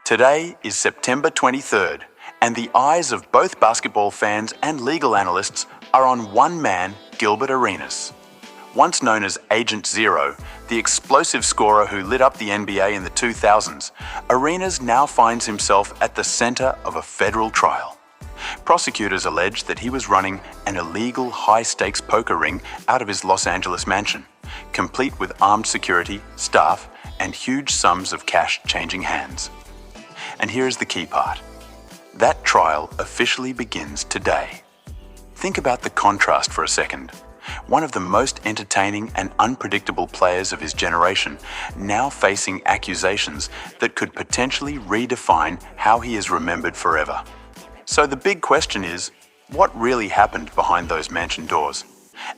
Today is September 23rd, and the eyes of both basketball fans and legal analysts are on one man, Gilbert Arenas. Once known as Agent Zero, the explosive scorer who lit up the NBA in the 2000s, Arenas now finds himself at the center of a federal trial. Prosecutors allege that he was running an illegal high-stakes poker ring out of his Los Angeles mansion, complete with armed security, staff, and huge sums of cash changing hands. And here's the key part. That trial officially begins today. Think about the contrast for a second. One of the most entertaining and unpredictable players of his generation, now facing accusations that could potentially redefine how he is remembered forever. So the big question is, what really happened behind those mansion doors?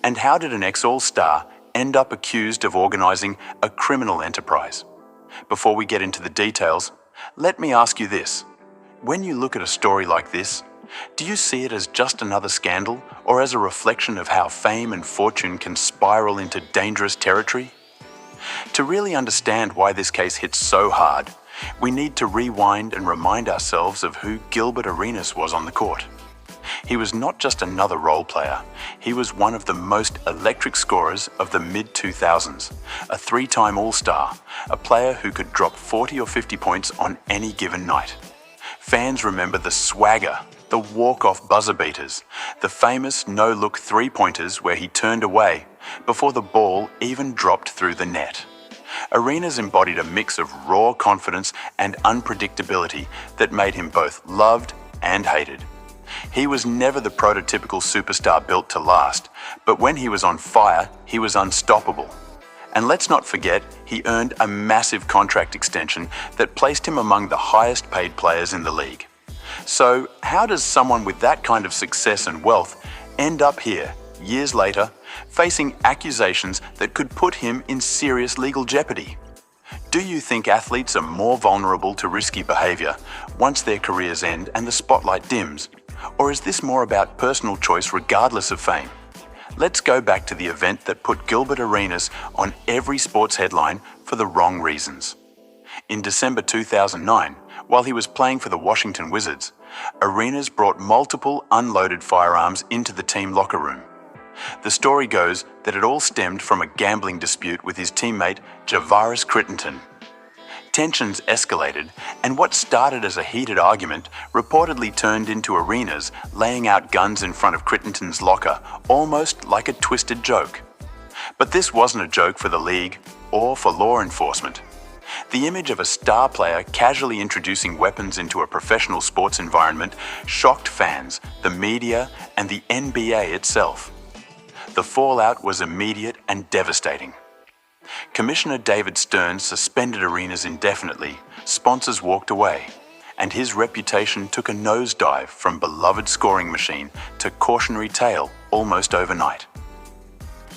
And how did an ex-All-Star end up accused of organizing a criminal enterprise? Before we get into the details, let me ask you this. When you look at a story like this, do you see it as just another scandal or as a reflection of how fame and fortune can spiral into dangerous territory? To really understand why this case hits so hard, we need to rewind and remind ourselves of who Gilbert Arenas was on the court. He was not just another role player, he was one of the most electric scorers of the mid-2000s, a three-time All-Star, a player who could drop 40 or 50 points on any given night. Fans remember the swagger, the walk-off buzzer beaters, the famous no-look three-pointers where he turned away before the ball even dropped through the net. Arenas embodied a mix of raw confidence and unpredictability that made him both loved and hated. He was never the prototypical superstar built to last, but when he was on fire, he was unstoppable. And let's not forget, he earned a massive contract extension that placed him among the highest paid players in the league. So, how does someone with that kind of success and wealth end up here, years later, facing accusations that could put him in serious legal jeopardy? Do you think athletes are more vulnerable to risky behavior once their careers end and the spotlight dims? Or is this more about personal choice regardless of fame? Let's go back to the event that put Gilbert Arenas on every sports headline for the wrong reasons. In December 2009, while he was playing for the Washington Wizards, Arenas brought multiple unloaded firearms into the team locker room. The story goes that it all stemmed from a gambling dispute with his teammate Javaris Crittenton. Tensions escalated, and what started as a heated argument reportedly turned into Arenas laying out guns in front of Crittenton's locker, almost like a twisted joke. But this wasn't a joke for the league or for law enforcement. The image of a star player casually introducing weapons into a professional sports environment shocked fans, the media, and the NBA itself. The fallout was immediate and devastating. Commissioner David Stern suspended Arenas indefinitely, sponsors walked away, and his reputation took a nosedive from beloved scoring machine to cautionary tale almost overnight.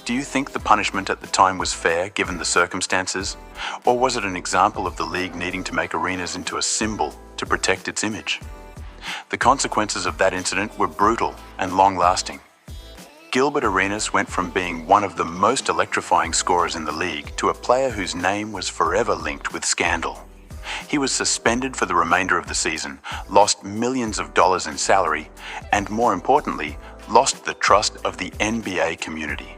Do you think the punishment at the time was fair given the circumstances? Or was it an example of the league needing to make Arenas into a symbol to protect its image? The consequences of that incident were brutal and long-lasting. Gilbert Arenas went from being one of the most electrifying scorers in the league to a player whose name was forever linked with scandal. He was suspended for the remainder of the season, lost millions of dollars in salary, and more importantly, lost the trust of the NBA community.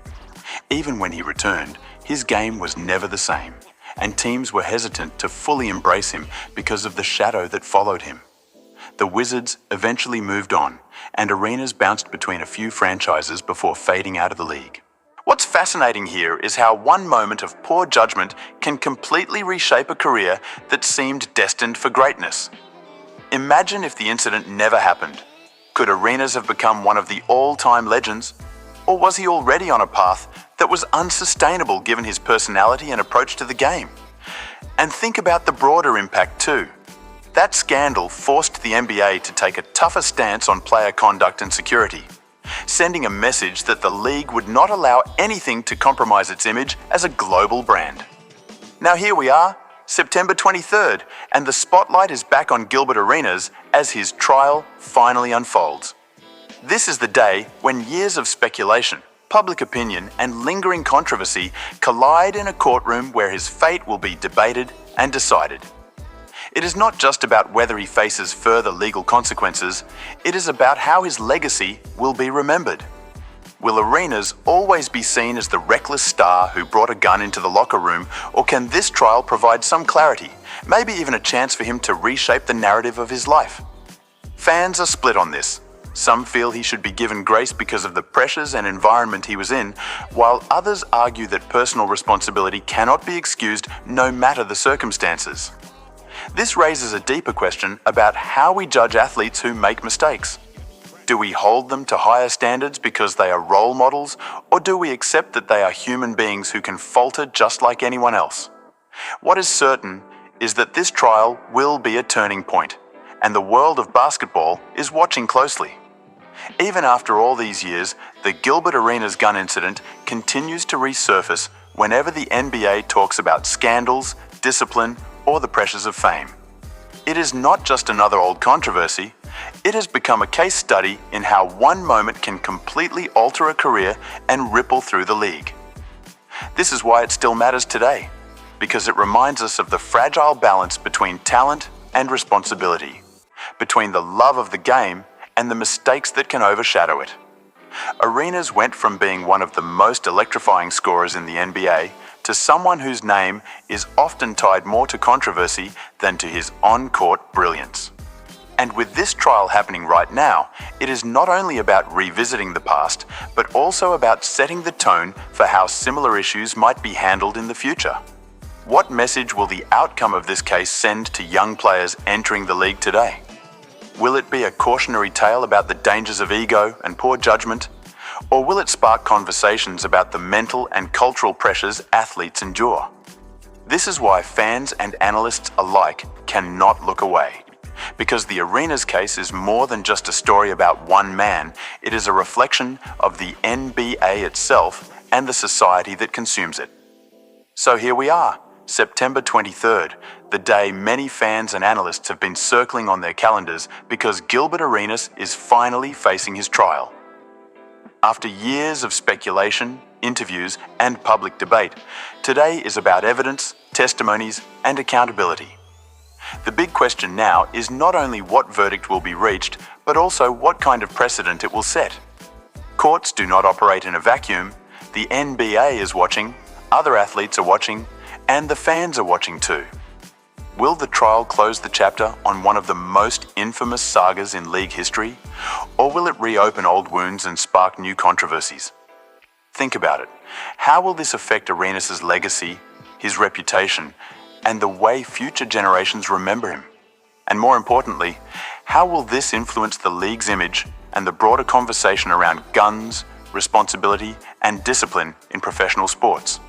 Even when he returned, his game was never the same, and teams were hesitant to fully embrace him because of the shadow that followed him. The Wizards eventually moved on, and Arenas bounced between a few franchises before fading out of the league. What's fascinating here is how one moment of poor judgment can completely reshape a career that seemed destined for greatness. Imagine if the incident never happened. Could Arenas have become one of the all-time legends? Or was he already on a path that was unsustainable given his personality and approach to the game? And think about the broader impact too. That scandal forced the NBA to take a tougher stance on player conduct and security, sending a message that the league would not allow anything to compromise its image as a global brand. Now here we are, September 23rd, and the spotlight is back on Gilbert Arenas as his trial finally unfolds. This is the day when years of speculation, public opinion, and lingering controversy collide in a courtroom where his fate will be debated and decided. It is not just about whether he faces further legal consequences, it is about how his legacy will be remembered. Will Arenas always be seen as the reckless star who brought a gun into the locker room, or can this trial provide some clarity, maybe even a chance for him to reshape the narrative of his life? Fans are split on this. Some feel he should be given grace because of the pressures and environment he was in, while others argue that personal responsibility cannot be excused no matter the circumstances. This raises a deeper question about how we judge athletes who make mistakes. Do we hold them to higher standards because they are role models, or do we accept that they are human beings who can falter just like anyone else? What is certain is that this trial will be a turning point, and the world of basketball is watching closely. Even after all these years, the Gilbert Arenas gun incident continues to resurface whenever the NBA talks about scandals, discipline, or the pressures of fame. It is not just another old controversy. It has become a case study in how one moment can completely alter a career and ripple through the league. This is why it still matters today, because it reminds us of the fragile balance between talent and responsibility, between the love of the game and the mistakes that can overshadow it. Arenas went from being one of the most electrifying scorers in the NBA to someone whose name is often tied more to controversy than to his on-court brilliance. And with this trial happening right now, it is not only about revisiting the past, but also about setting the tone for how similar issues might be handled in the future. What message will the outcome of this case send to young players entering the league today? Will it be a cautionary tale about the dangers of ego and poor judgment? Or will it spark conversations about the mental and cultural pressures athletes endure? This is why fans and analysts alike cannot look away. Because the Arenas case is more than just a story about one man, it is a reflection of the NBA itself and the society that consumes it. So here we are, September 23rd, the day many fans and analysts have been circling on their calendars because Gilbert Arenas is finally facing his trial. After years of speculation, interviews, and public debate, today is about evidence, testimonies, and accountability. The big question now is not only what verdict will be reached, but also what kind of precedent it will set. Courts do not operate in a vacuum. The NBA is watching, other athletes are watching, and the fans are watching too. Will the trial close the chapter on one of the most infamous sagas in league history, or will it reopen old wounds and spark new controversies? Think about it. How will this affect Arenas' legacy, his reputation, and the way future generations remember him? And more importantly, how will this influence the league's image and the broader conversation around guns, responsibility, and discipline in professional sports?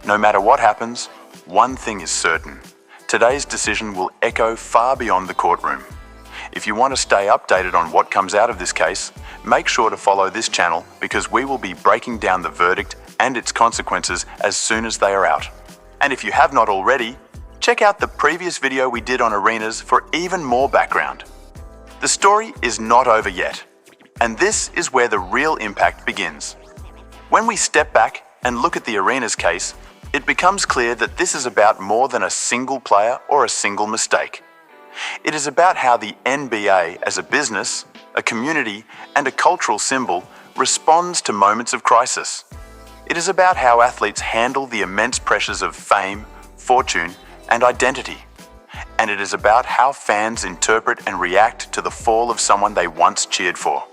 No matter what happens, one thing is certain. Today's decision will echo far beyond the courtroom. If you want to stay updated on what comes out of this case, make sure to follow this channel because we will be breaking down the verdict and its consequences as soon as they are out. And if you have not already, check out the previous video we did on Arenas for even more background. The story is not over yet, and this is where the real impact begins. When we step back and look at the Arenas case, it becomes clear that this is about more than a single player or a single mistake. It is about how the NBA as a business, a community, and a cultural symbol responds to moments of crisis. It is about how athletes handle the immense pressures of fame, fortune, and identity. And it is about how fans interpret and react to the fall of someone they once cheered for.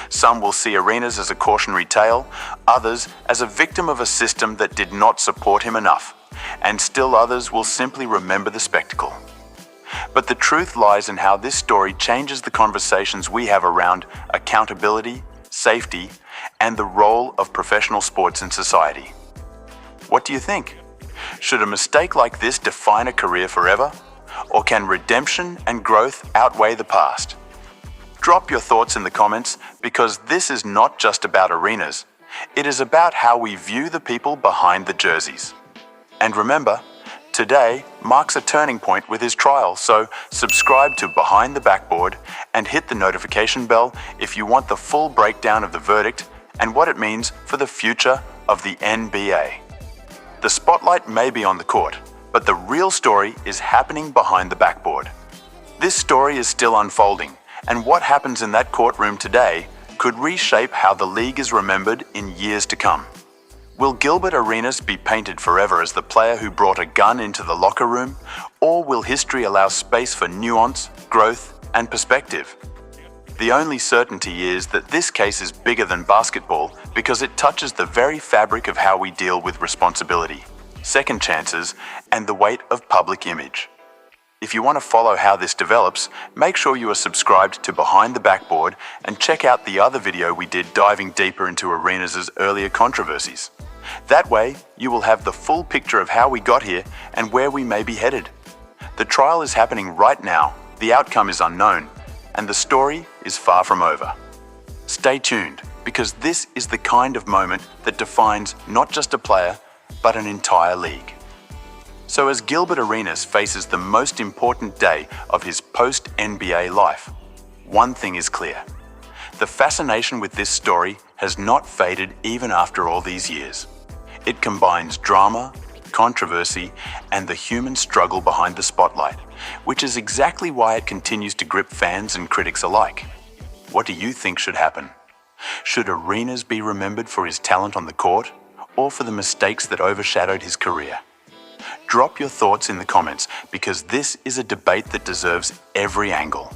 Some will see Arenas as a cautionary tale, others as a victim of a system that did not support him enough, and still others will simply remember the spectacle. But the truth lies in how this story changes the conversations we have around accountability, safety, and the role of professional sports in society. What do you think? Should a mistake like this define a career forever? Or can redemption and growth outweigh the past? Drop your thoughts in the comments because this is not just about Arenas. It is about how we view the people behind the jerseys. And remember, today marks a turning point with his trial, so subscribe to Behind the Backboard and hit the notification bell if you want the full breakdown of the verdict and what it means for the future of the NBA. The spotlight may be on the court, But the real story is happening behind the backboard. This story is still unfolding, and what happens in that courtroom today could reshape how the league is remembered in years to come. Will Gilbert Arenas be painted forever as the player who brought a gun into the locker room, or will history allow space for nuance, growth, and perspective? The only certainty is that this case is bigger than basketball because it touches the very fabric of how we deal with responsibility, second chances, and the weight of public image. If you want to follow how this develops, make sure you are subscribed to Behind the Backboard and check out the other video we did diving deeper into Arenas' earlier controversies. That way, you will have the full picture of how we got here and where we may be headed. The trial is happening right now, the outcome is unknown, and the story is far from over. Stay tuned, because this is the kind of moment that defines not just a player, but an entire league. So as Gilbert Arenas faces the most important day of his post-NBA life, one thing is clear. The fascination with this story has not faded even after all these years. It combines drama, controversy, and the human struggle behind the spotlight, which is exactly why it continues to grip fans and critics alike. What do you think should happen? Should Arenas be remembered for his talent on the court, or for the mistakes that overshadowed his career? Drop your thoughts in the comments, because this is a debate that deserves every angle.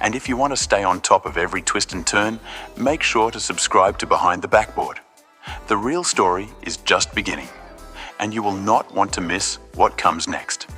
And if you want to stay on top of every twist and turn, make sure to subscribe to Behind the Backboard. The real story is just beginning, and you will not want to miss what comes next.